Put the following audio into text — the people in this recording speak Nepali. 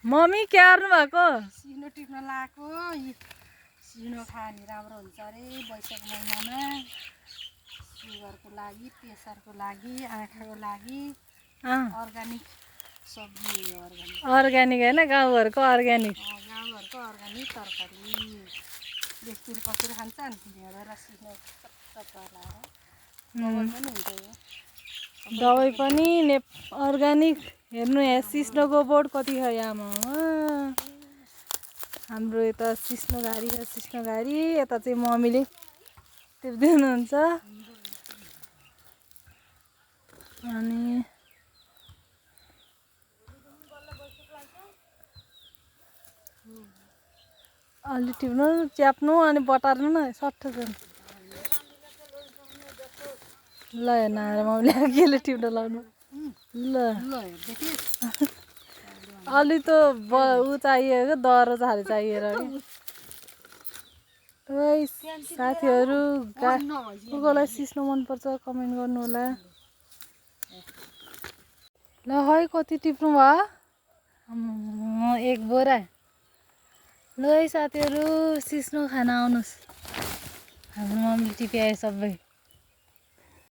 मम्मी के गर्नु भएको? सिनो टिप्न लाएको। सिनो खायो भने राम्रो हुन्छ अरे वैशाख महिनामा। सुगरको लागि, प्रेसरको लागि, आँखाको लागि अर्ग्यानिक सब्जी हो। अर्ग्यानिक होइन, गाउँघरको अर्ग्यानिक। गाउँघरको अर्ग्यानिक तरकारी। बेसतिर कसेर खान्छ नि ढेँडो र सिनो दबाई पनि अर्ग्यानिक। हेर्नु यहाँ सिस्नोको बोर्ड कति छ आमा। हाम्रो यता सिस्नो घारी छ, सिस्नो घारी। यता चाहिँ मम्मीले टिप्दै हुनुहुन्छ। अनि अलि टिप्नु, च्याप्नु अनि बटार्नु न सट्ट छ। ल हेर्न आएर मम्मीले केले टिप्न लाउनु। ल अलि त ऊ चाहियो क्या, दह्रो झाले चाहिएर साथीहरू कसलाई सिस्नो मनपर्छ कमेन्ट गर्नु होला। ल है कति टिप्नु भयो? एक बोरा। ल है साथीहरू सिस्नो खान आउनुहोस्। हाम्रो मम्मीले टिप्याए सबै।